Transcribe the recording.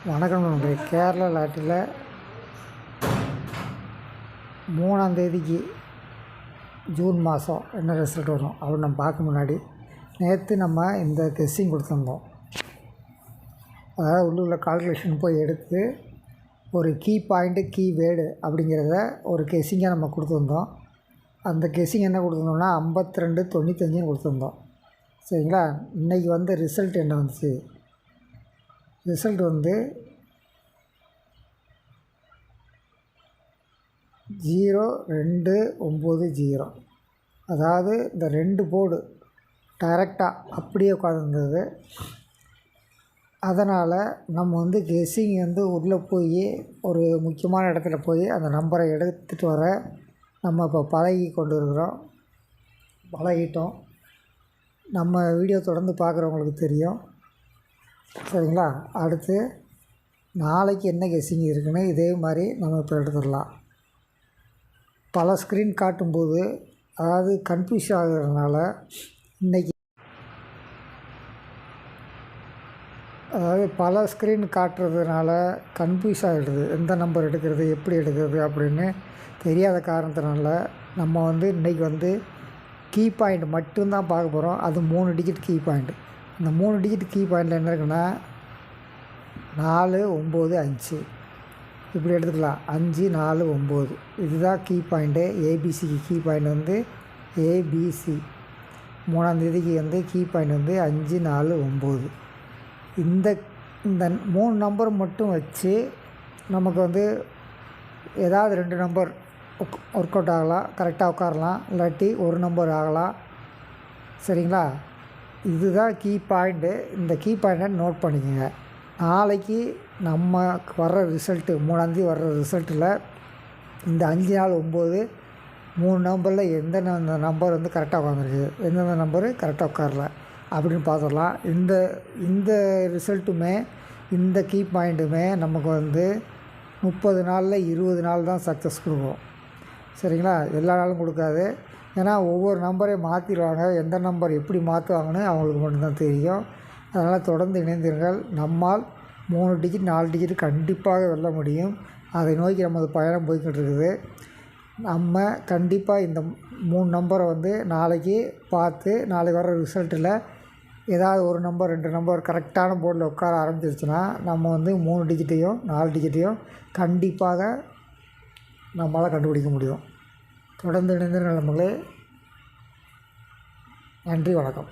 வணக்கம் நண்பர்களே. கேரளா லாட்டரியில் 3ஆம் தேதிக்கு ஜூன் மாதம் என்ன ரிசல்ட் வரும் அப்படின்னு நம்ம பார்க்க முன்னாடி நேற்று நம்ம இந்த கெஸ்ஸிங் கொடுத்துருந்தோம். அதாவது உள்ள கால்குலேஷன் போய் எடுத்து ஒரு கீ பாயிண்ட்டு கீ வேர்டு அப்படிங்கிறத ஒரு கெஸ்ஸிங்காக நம்ம கொடுத்துருந்தோம். அந்த கெஸ்ஸிங் என்ன கொடுத்துருந்தோம்னா 5295 கொடுத்துருந்தோம். சரிங்களா. இன்றைக்கி வந்து ரிசல்ட் என்ன வந்துச்சு? ரிசல்ட் வந்து 0290. அதாவது இந்த 2 போர்டு டைரெக்டாக அப்படியே உட்காந்துருந்தது. அதனால் நம்ம வந்து கெஸ்ஸிங் வந்து உள்ளே போய் ஒரு முக்கியமான இடத்துல போய் அந்த நம்பரை எடுத்துகிட்டு வர நம்ம இப்போ பழகிட்டோம். நம்ம வீடியோ தொடர்ந்து பார்க்குறவங்களுக்கு தெரியும். சரிங்களா. அடுத்து நாளைக்கு என்ன கெஸ்ஸிங் இருக்குன்னு இதே மாதிரி நம்ம இப்போ எடுத்துடலாம். பல ஸ்க்ரீன் காட்டும்போது அதாவது கன்ஃபியூஸ் ஆகிறதுனால இன்றைக்கி பல ஸ்க்ரீன் காட்டுறதுனால கன்ஃபியூஸ் ஆகிடுது. எந்த நம்பர் எடுக்கிறது, எப்படி எடுக்கிறது அப்படின்னு தெரியாத காரணத்தினால நம்ம வந்து இன்றைக்கி வந்து கீ பாயிண்ட் மட்டும்தான் பார்க்க போகிறோம். அது 3 டிஜிட் கீ பாயிண்ட். இந்த 3 டிஜிட் கீ பாயிண்டில் என்ன இருக்குன்னா 495 இப்படி எடுத்துக்கலாம். 5 4 9 இதுதான் கீ பாயிண்ட்டு. ஏபிசிக்கு கீ பாயிண்ட் வந்து ஏபிசி. 3ஆம் தேதிக்கு வந்து கீ பாயிண்ட் வந்து 5 4 9. இந்த 3 நம்பர் மட்டும் வச்சு நமக்கு வந்து ஏதாவது 2 நம்பர் ஒர்க் அவுட் ஆகலாம், கரெக்டாக உட்காரலாம். இல்லாட்டி ஒரு நம்பர் ஆகலாம். சரிங்களா. இதுதான் கீ பாயிண்ட்டு. இந்த கீ பாயிண்ட்டை நோட் பண்ணிக்கோங்க. நாளைக்கு நம்ம வர்ற ரிசல்ட்டு 3ஆம் தேதி வர்ற ரிசல்ட்டில் இந்த 5 4 9 3 நம்பரில் எந்தெந்த நம்பர் வந்து கரெக்டாக உட்காந்துருக்கு, எந்தெந்த நம்பரு கரெக்டாக உட்காரல அப்படின்னு பார்த்துடலாம். இந்த ரிசல்ட்டுமே இந்த கீ பாயிண்ட்டுமே நமக்கு வந்து 30 நாளில் 20 நாள் தான் சக்ஸஸ் கொடுக்கும். சரிங்களா. எல்லா நாளும் கொடுக்காது. ஏன்னா ஒவ்வொரு நம்பரையும் மாற்றிடுவாங்க. எந்த நம்பர் எப்படி மாற்றுவாங்கன்னு அவங்களுக்கு மட்டும்தான் தெரியும். அதனால் தொடர்ந்து இணைந்தீர்கள். நம்மால் 3 டிஜிட் 4 டிஜிட் கண்டிப்பாக வெல்ல முடியும். அதை நோக்கி நமது பயணம் போய்கிட்டு இருக்குது. நம்ம கண்டிப்பாக இந்த 3 நம்பரை வந்து நாளைக்கு பார்த்து நாளைக்கு வர ரிசல்ட்டில் ஏதாவது ஒரு நம்பர் 2 நம்பர் கரெக்டான போர்டில் உட்கார ஆரம்பிச்சிருச்சுன்னா நம்ம வந்து 3 டிஜிட்டையும் 4 டிஜிட்டையும் கண்டிப்பாக நம்மளால் கண்டுபிடிக்க முடியும். தொடர்ந்து இணைந்த நண்பர்களே, நன்றி, வணக்கம்.